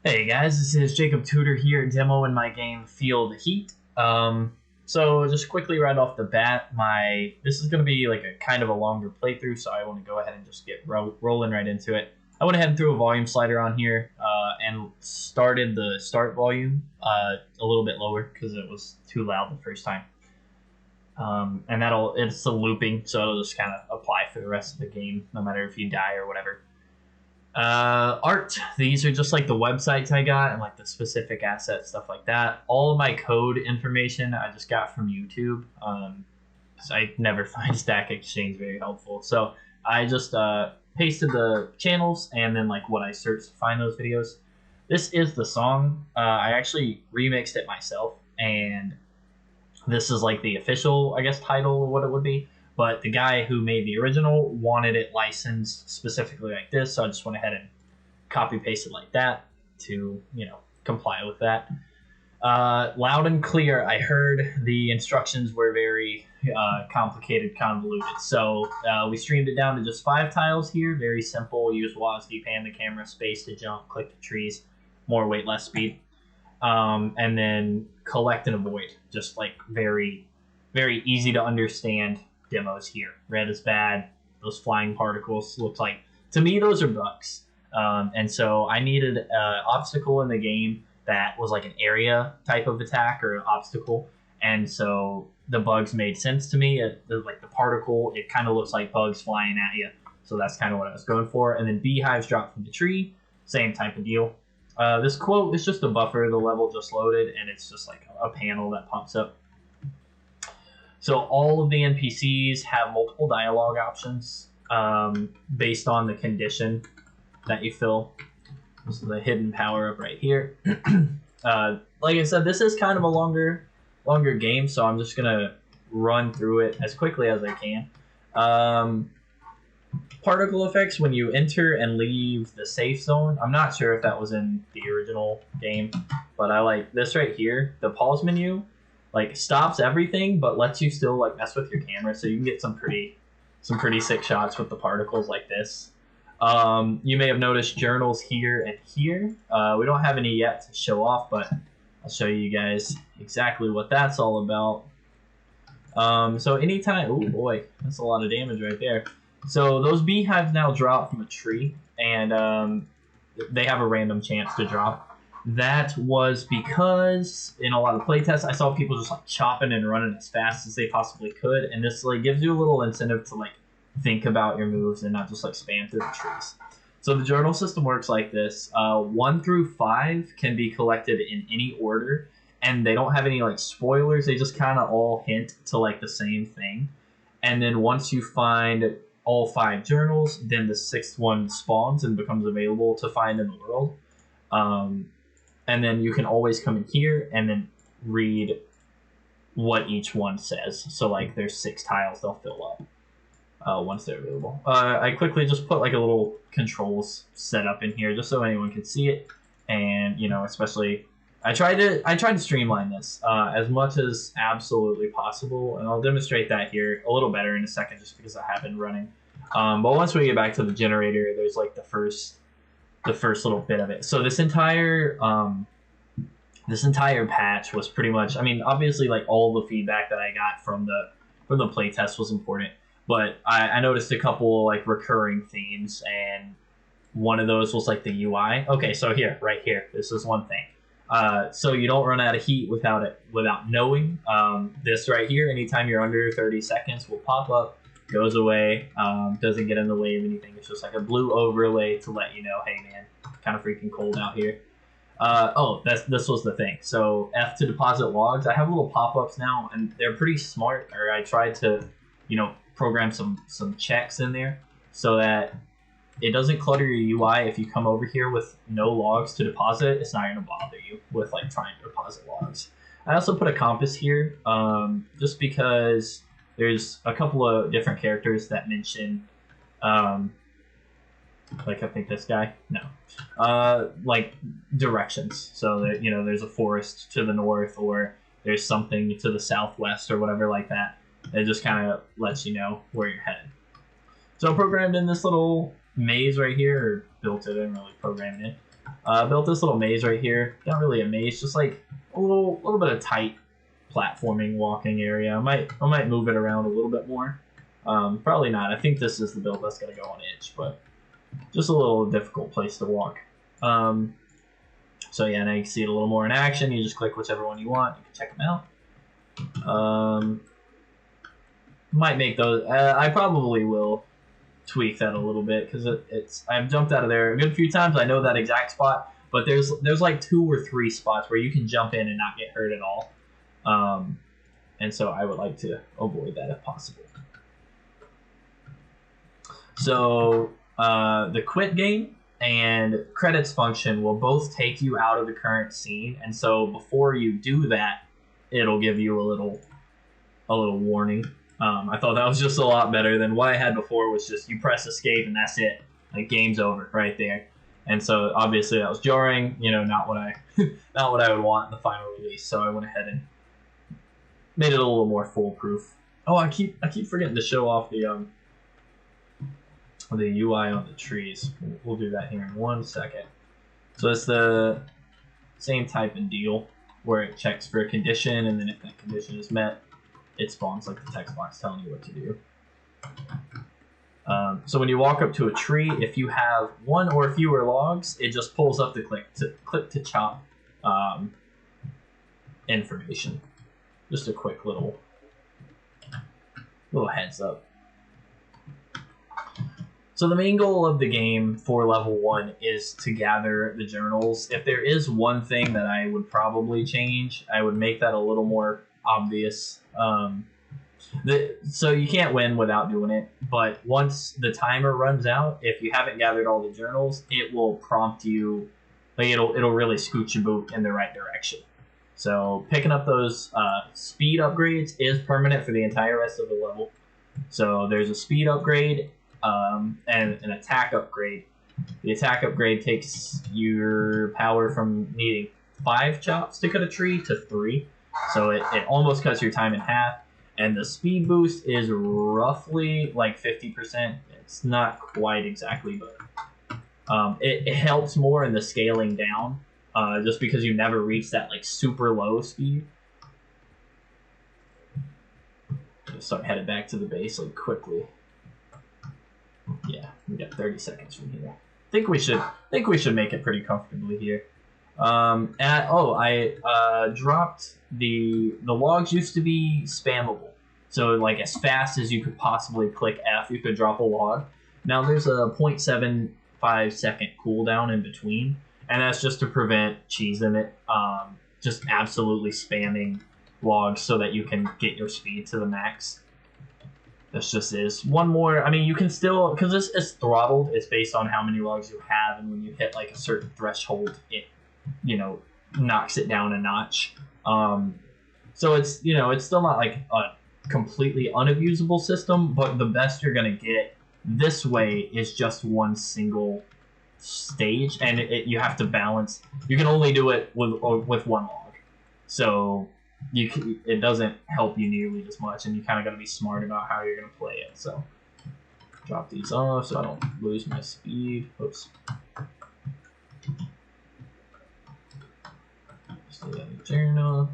Hey guys, this is Jacob Tudor here, demoing my game Field Heat. So just quickly right off the bat, this is going to be like a kind of a longer playthrough, so I want to go ahead and just get rolling right into it. I went ahead and threw a volume slider on here and started the start volume a little bit lower because it was too loud the first time. And it's a looping, so it'll just kind of apply for the rest of the game, no matter if you die or whatever. Art, these are just like the websites I got and like the specific assets, stuff like that. All of my code information I just got from YouTube. So I never find Stack Exchange very helpful. So I just pasted the channels and then like what I searched to find those videos. This is the song. I actually remixed it myself, and this is like the official, I guess, title of what it would be. But the guy who made the original wanted it licensed specifically like this, so I just went ahead and copy pasted like that to, comply with that. Loud and clear. I heard the instructions were very complicated, convoluted. So we streamed it down to just 5 tiles here. Very simple. Use WASD, pan the camera, space to jump, click the trees, more weight, less speed. And then collect and avoid. Just like very, very easy to understand demos here. Red is bad. Those flying particles look like, to me, those are bugs. And so I needed an obstacle in the game that was like an area type of attack or an obstacle. And so the bugs made sense to me. Like the particle, it kind of looks like bugs flying at you. So that's kind of what I was going for. And then beehives drop from the tree. Same type of deal. This quote is just a buffer. The level just loaded, and it's just like a panel that pops up. So all of the NPCs have multiple dialogue options based on the condition that you fill. This is the hidden power up right here. Like I said, this is kind of a longer game, so I'm just gonna run through it as quickly as I can. Particle effects when you enter and leave the safe zone. I'm not sure if that was in the original game, but I like this right here. The pause menu like stops everything, but lets you still like mess with your camera, so you can get some pretty sick shots with the particles like this. You may have noticed journals here and here. We don't have any yet to show off, but I'll show you guys exactly what that's all about. So anytime, oh boy, that's a lot of damage right there. So those beehives now drop from a tree, and they have a random chance to drop. That was because in a lot of playtests, I saw people just like chopping and running as fast as they possibly could, and this like gives you a little incentive to like think about your moves and not just like spam through the trees. So the journal system works like this: 1 through 5 can be collected in any order, and they don't have any like spoilers. They just kind of all hint to like the same thing. And then once you find all 5 journals, then the 6th one spawns and becomes available to find in the world. And then you can always come in here and then read what each one says. So like there's 6 tiles they'll fill up once they're available. I quickly just put like a little controls set up in here just so anyone can see it. And especially I tried to streamline this as much as absolutely possible, and I'll demonstrate that here a little better in a second just because I have been running. But once we get back to the generator, there's like the first little bit of it. So this entire patch was pretty much, I mean, obviously like all the feedback that I got from the playtest was important, but I noticed a couple like recurring themes, and one of those was like the UI. Okay, so right here, this is one thing. So you don't run out of heat without knowing. This right here, anytime you're under 30 seconds, will pop up, goes away, doesn't get in the way of anything. It's just like a blue overlay to let you know, hey man, kind of freaking cold out here. This was the thing. So F to deposit logs. I have little pop-ups now, and they're pretty smart. Or I tried to, program some checks in there so that it doesn't clutter your UI. If you come over here with no logs to deposit, it's not going to bother you with like trying to deposit logs. I also put a compass here just because there's a couple of different characters that mention, like I think this guy, no, like directions. So that, there's a forest to the north, or there's something to the southwest or whatever like that. It just kind of lets you know where you're headed. So I programmed in this little maze right here, or built it, I didn't really program it in. Built this little maze right here. Not really a maze, just like a little bit of tight platforming walking area. I might move it around a little bit more. Probably not. I think this is the build that's gonna go on edge, but just a little difficult place to walk. So yeah, now you can see it a little more in action. You just click whichever one you want. You can check them out. Might make those. I probably will tweak that a little bit because I've jumped out of there a good few times. I know that exact spot, but there's like 2 or 3 spots where you can jump in and not get hurt at all. And so I would like to avoid that if possible. So the quit game and credits function will both take you out of the current scene, and so before you do that, it'll give you a little warning. I thought that was just a lot better than what I had before, was just you press escape and that's it, like game's over right there. And so obviously that was jarring, you know, not what I not what I would want in the final release. So I went ahead and made it a little more foolproof. Oh, I keep forgetting to show off the UI on the trees. We'll do that here in 1 second. So it's the same type of deal where it checks for a condition, and then if that condition is met, it spawns like the text box telling you what to do. So when you walk up to a tree, if you have 1 or fewer logs, it just pulls up the click to chop information. Just a quick little heads up. So the main goal of the game for level 1 is to gather the journals. If there is one thing that I would probably change, I would make that a little more obvious. So you can't win without doing it, but once the timer runs out, if you haven't gathered all the journals, it will prompt you, like it'll really scoot your boot in the right direction. So picking up those speed upgrades is permanent for the entire rest of the level. So there's a speed upgrade and an attack upgrade. The attack upgrade takes your power from needing 5 chops to cut a tree to 3. So it almost cuts your time in half. And the speed boost is roughly like 50%. It's not quite exactly, but it helps more in the scaling down, just because you never reach that like super low speed. Just start headed back to the base like quickly. Yeah, we got 30 seconds from here. Think we should make it pretty comfortably here. I dropped the logs used to be spammable. So like as fast as you could possibly click F, you could drop a log. Now there's a 0.75 second cooldown in between, and that's just to prevent cheesing it. Just absolutely spamming logs so that you can get your speed to the max. This just is one more. I mean, you can still, because this is throttled. It's based on how many logs you have, and when you hit like a certain threshold, it, you know, knocks it down a notch. So it's, you know, it's still not like a completely unabusable system, but the best you're gonna get this way is just one single stage, and you have to balance. You can only do it with 1 log, so it doesn't help you nearly as much, and you kind of got to be smart about how you're gonna play it. So drop these off so I don't lose my speed. Oops. Journal.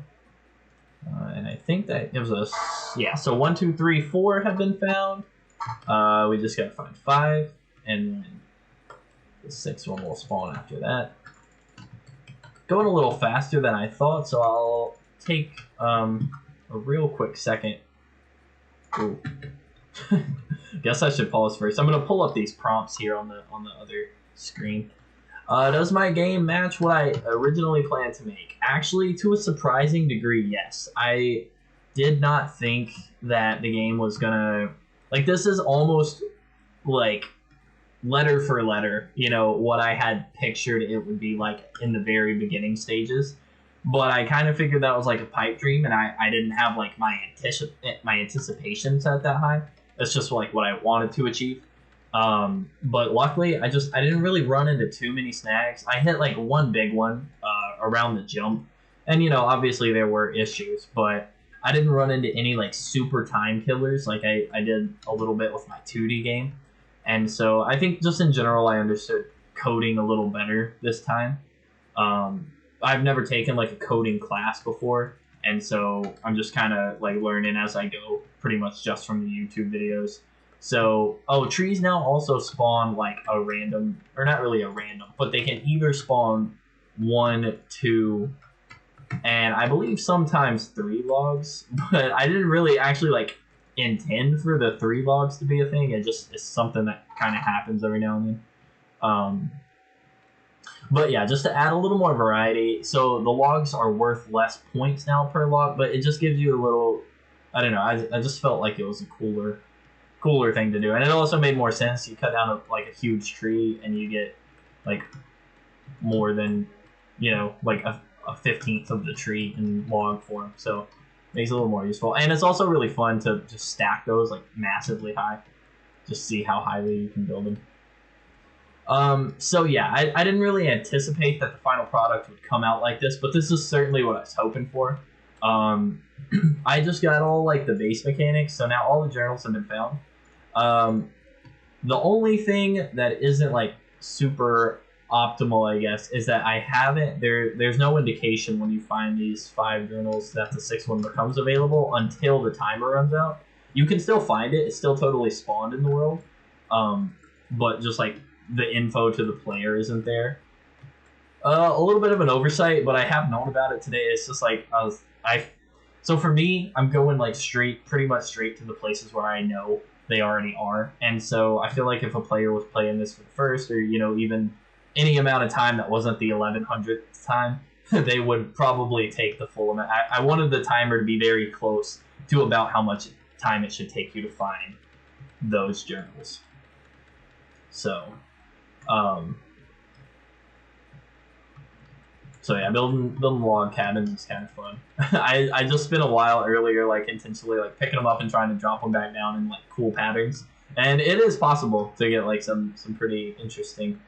And I think that gives us, yeah, so 1, 2, 3, 4 have been found. We just gotta find 5, and the 6th one will spawn after that. Going a little faster than I thought, so I'll take a real quick second. Ooh. Guess I should pause first. I'm gonna pull up these prompts here on the other screen. Does my game match what I originally planned to make? Actually, to a surprising degree, yes. I did not think that the game was gonna... Like, this is almost, like, letter for letter, you know, what I had pictured it would be like in the very beginning stages. But I kind of figured that was like a pipe dream, and I didn't have, like, my anticipation set that high. That's just, like, what I wanted to achieve. But luckily, I didn't really run into too many snags. I hit like one big one around the jump, and you know, obviously there were issues, but I didn't run into any like super time killers like I did a little bit with my 2D game. And so I think just in general I understood coding a little better this time. I've never taken like a coding class before, and so I'm just kind of like learning as I go, pretty much just from the YouTube videos. So, trees now also spawn like a random, or not really a random, but they can either spawn 1, 2, and I believe sometimes 3 logs, but I didn't really actually like intend for the 3 logs to be a thing. It's something that kind of happens every now and then. But yeah, just to add a little more variety. So the logs are worth less points now per log, but it just gives you a little, I don't know, I just felt like it was a cooler thing to do. And it also made more sense. You cut down like a huge tree and you get like more than, like a 15th of the tree in log form. So it makes it a little more useful. And it's also really fun to just stack those like massively high. Just see how highly you can build them. So yeah, I didn't really anticipate that the final product would come out like this, but this is certainly what I was hoping for. I just got all like the base mechanics, so now all the journals have been found. The only thing that isn't like super optimal, I guess, is that I haven't, there's no indication when you find these 5 journals that the 6th one becomes available until the timer runs out. You can still find it, it's still totally spawned in the world, but just like the info to the player isn't there. A little bit of an oversight, but I have known about it today. It's just like so for me, I'm going like pretty much straight to the places where I know they already are, and so I feel like if a player was playing this for the first, or even any amount of time that wasn't the 1100th time, they would probably take the full amount. I wanted the timer to be very close to about how much time it should take you to find those journals. So. So yeah, building log cabins is kind of fun. I just spent a while earlier, like intentionally, like picking them up and trying to drop them back down in like cool patterns, and it is possible to get like some pretty interesting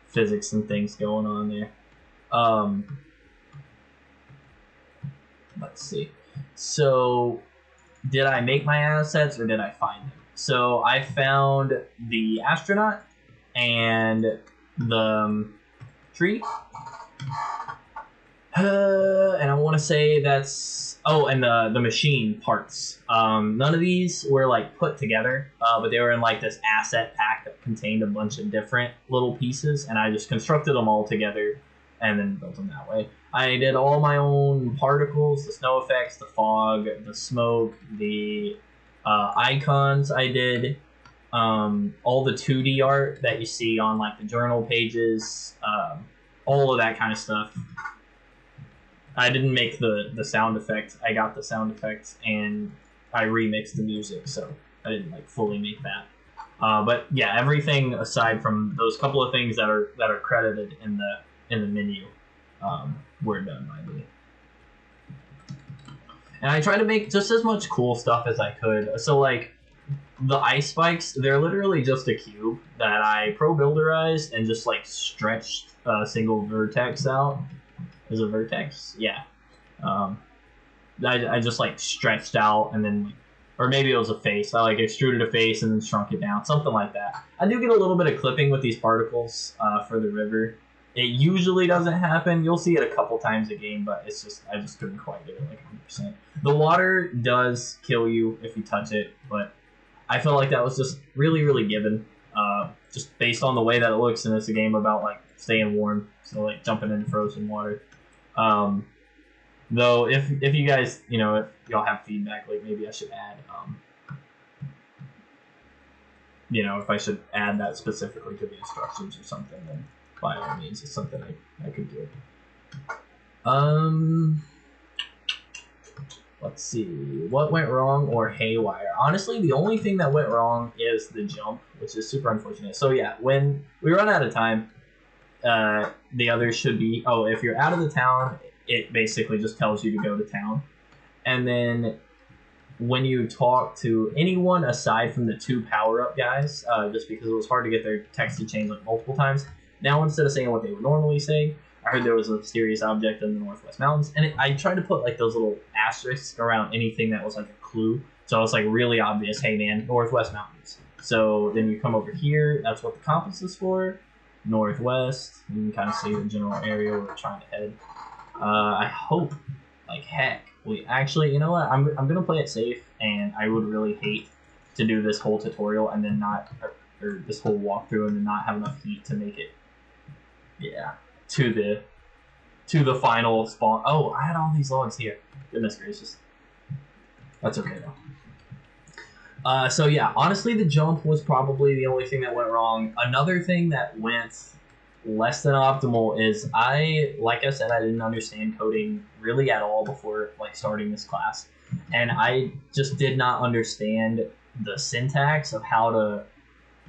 physics and things going on there. Let's see. So, did I make my assets or did I find them? So I found the astronaut and the tree. And I want to say that's... Oh, and the machine parts. None of these were like put together, but they were in like this asset pack that contained a bunch of different little pieces, and I just constructed them all together and then built them that way. I did all my own particles, the snow effects, the fog, the smoke, the icons I did. All the 2D art that you see on like the journal pages, all of that kind of stuff. I didn't make the sound effect. I got the sound effect and I remixed the music, so I didn't like fully make that. But yeah, everything aside from those couple of things that are credited in the menu were done by me. And I tried to make just as much cool stuff as I could. So like the ice spikes, they're literally just a cube that I pro-builderized and just like stretched a single vertex out. Is a vertex? Yeah. I just like stretched out and then, or maybe it was a face. I like extruded a face and then shrunk it down, something like that. I do get a little bit of clipping with these particles for the river. It usually doesn't happen. You'll see it a couple times a game, but it's just I just couldn't quite get it like 100%. The water does kill you if you touch it, but I felt like that was just really, really given. Just based on the way that it looks, and it's a game about like staying warm, so like jumping into frozen water. Though if you guys, if y'all have feedback, like maybe I should add, if I should add that specifically to the instructions or something, then by all means, it's something I could do. Let's see, what went wrong or haywire? Honestly, the only thing that went wrong is the jump, which is super unfortunate. So yeah, when we run out of time, the others should be, if you're out of the town, it basically just tells you to go to town. And then when you talk to anyone aside from the 2 power-up guys, just because it was hard to get their text to change like multiple times, now instead of saying what they would normally say, I heard there was a mysterious object in the Northwest Mountains, and I tried to put like those little asterisks around anything that was like a clue, so it's like really obvious, hey man, Northwest Mountains. So then you come over here, that's what the compass is for. northwest. You can kind of see the general area where we're trying to head. I hope, like heck, we actually, you know what? I'm gonna play it safe, and I would really hate to do this whole tutorial and then not, or this whole walkthrough and then not have enough heat to make it, yeah, to the final spawn. Oh, I had all these logs here. Goodness gracious. That's okay though. So yeah, honestly, the jump was probably the only thing that went wrong. Another thing that went less than optimal is like I said, I didn't understand coding really at all before like starting this class, and I just did not understand the syntax of how to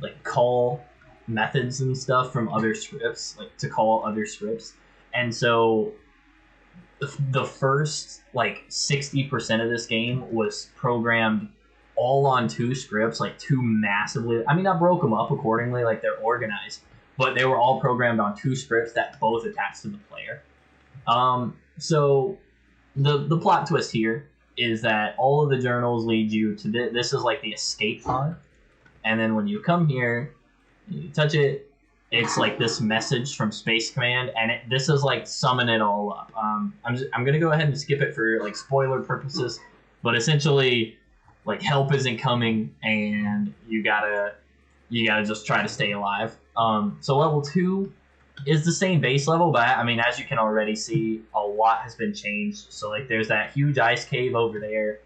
like call methods and stuff from other scripts, like to call other scripts. And so the first like 60% of this game was programmed all on two scripts, like two massively, I mean, I broke them up accordingly, like they're organized, but they were all programmed on two scripts that both attached to the player. So the plot twist here is that all of the journals lead you to this is like the escape pod, and then when you come here, you touch it, it's like this message from Space Command, and this is like summon it all up. I'm gonna go ahead and skip it for like spoiler purposes, but essentially, like help isn't coming, and you gotta just try to stay alive. So level 2 is the same base level, but I mean, as you can already see, a lot has been changed. So like there's that huge ice cave over there.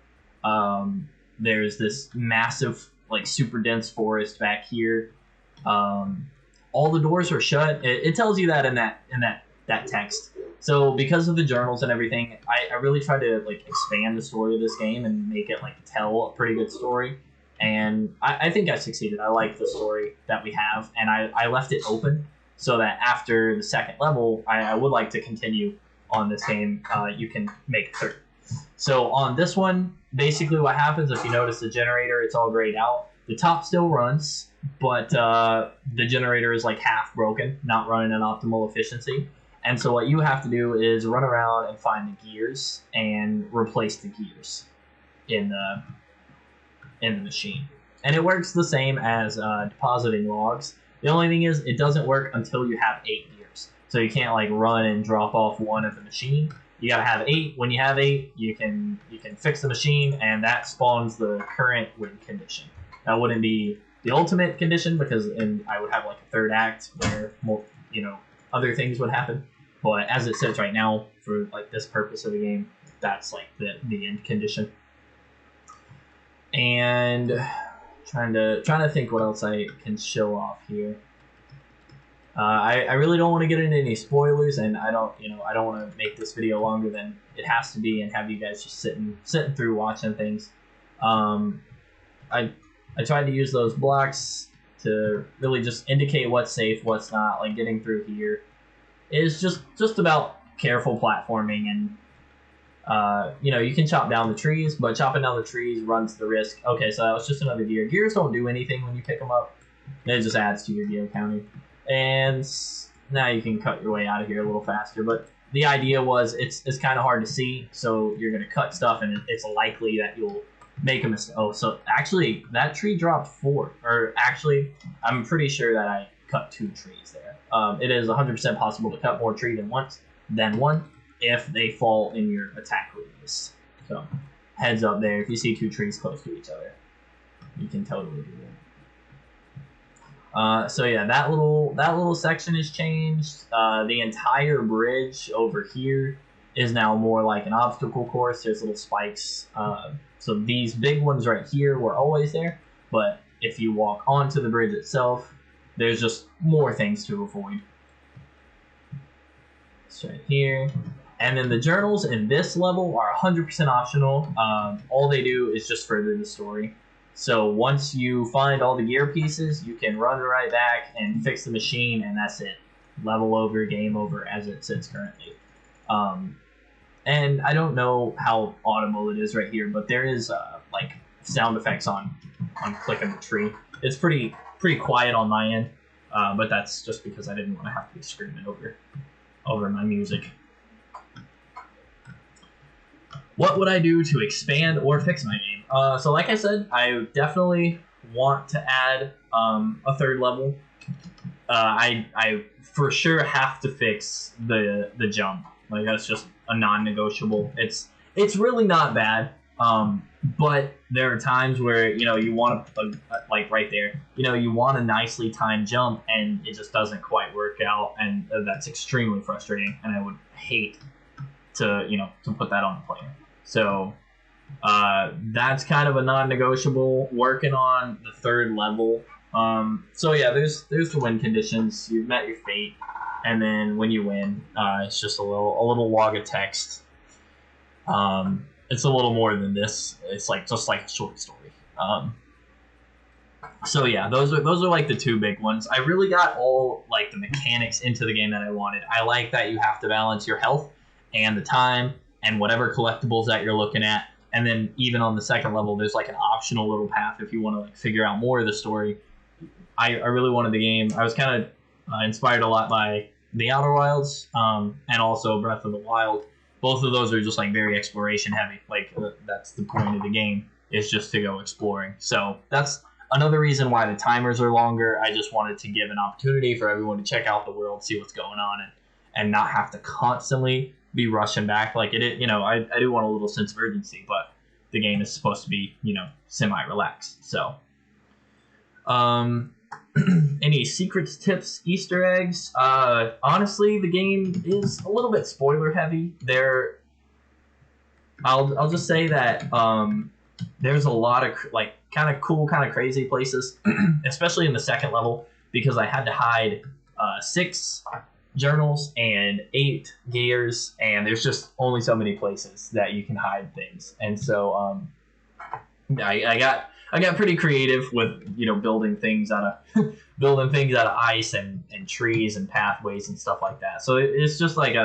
There's this massive like super dense forest back here. All the doors are shut. It tells you that in that text. So because of the journals and everything, I really tried to like expand the story of this game and make it like tell a pretty good story. And I think I succeeded. I like the story that we have, and I left it open so that after the second level, I would like to continue on this game. You can make a third. So on this one, basically what happens, if you notice the generator, it's all grayed out. The top still runs, but the generator is like half broken, not running at optimal efficiency. And so what you have to do is run around and find the gears and replace the gears in the machine. And it works the same as depositing logs. The only thing is it doesn't work until you have 8 gears. So you can't like run and drop off one of the machine. You gotta have 8. When you have 8, you can fix the machine, and that spawns the current win condition. That wouldn't be the ultimate condition because I would have like a third act where more, other things would happen. But as it sits right now, for like this purpose of the game, that's like the end condition. And trying to think what else I can show off here. I really don't want to get into any spoilers, and I don't want to make this video longer than it has to be and have you guys just sitting through watching things. I tried to use those blocks to really just indicate what's safe, what's not. Like getting through here is just about careful platforming, and you can chop down the trees, but chopping down the trees runs the risk. Okay, so that was just another gear. Gears don't do anything when you pick them up. It just adds to your gear counter. And now you can cut your way out of here a little faster. But the idea was it's kind of hard to see, so you're going to cut stuff, and it's likely that you'll make a mistake. Oh, so actually, that tree dropped 4. Or actually, I'm pretty sure that I cut 2 trees there. It is 100% possible to cut more tree than one if they fall in your attack radius. So heads up there, if you see 2 trees close to each other, you can totally do that. So yeah, that little section has changed. The entire bridge over here is now more like an obstacle course. There's little spikes. So these big ones right here were always there, but if you walk onto the bridge itself, there's just more things to avoid. It's right here. And then the journals in this level are 100% optional. All they do is just further the story. So once you find all the gear pieces, you can run right back and fix the machine, and that's it. Level over, game over, as it sits currently. And I don't know how audible it is right here, but there is like sound effects on clicking the tree. It's pretty quiet on my end, but that's just because I didn't want to have to be screaming over my music. What would I do to expand or fix my game? So like I said, I definitely want to add a third level. I for sure have to fix the jump. Like that's just a non-negotiable. It's really not bad. But there are times where you want to like right there. You want a nicely timed jump and it just doesn't quite work out, and that's extremely frustrating. And I would hate to put that on the player. So that's kind of a non-negotiable. Working on the third level. So yeah, there's the win conditions. You've met your fate, and then when you win, it's just a little log of text. It's a little more than this. It's just like a short story. So yeah, those are like the two big ones. I really got all like the mechanics into the game that I wanted. I like that you have to balance your health and the time and whatever collectibles that you're looking at. And then even on the second level, there's like an optional little path if you want to like figure out more of the story. I really wanted the game. I was kind of inspired a lot by The Outer Wilds and also Breath of the Wild. Both of those are just like very exploration heavy. Like that's the point of the game, is just to go exploring. So that's another reason why the timers are longer. I just wanted to give an opportunity for everyone to check out the world, see what's going on, and not have to constantly be rushing back. Like I do want a little sense of urgency, but the game is supposed to be, semi-relaxed. So, any secrets, tips, Easter eggs? Honestly, the game is a little bit spoiler heavy. I'll just say that there's a lot of like kind of cool, kind of crazy places, especially in the second level, because I had to hide 6 journals and 8 gears, and there's just only so many places that you can hide things. And so I got pretty creative with building things out of ice and trees and pathways and stuff like that. So it's just like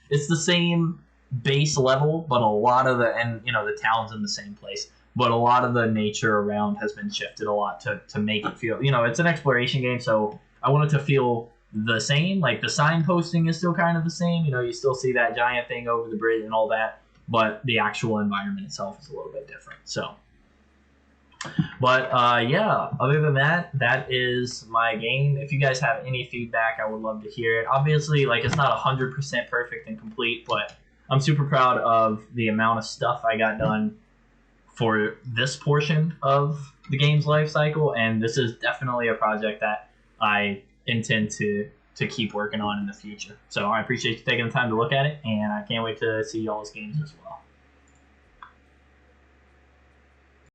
it's the same base level, but a lot of the town's in the same place, but a lot of the nature around has been shifted a lot to make it feel, it's an exploration game, so I want it to feel the same. Like the signposting is still kind of the same, you still see that giant thing over the bridge and all that, but the actual environment itself is a little bit different. So but yeah, other than that is my game. If you guys have any feedback, I would love to hear it. Obviously, like, it's not 100% perfect and complete, but I'm super proud of the amount of stuff I got done for this portion of the game's life cycle, and this is definitely a project that I intend to keep working on in the future. So I appreciate you taking the time to look at it, and I can't wait to see y'all's games as well.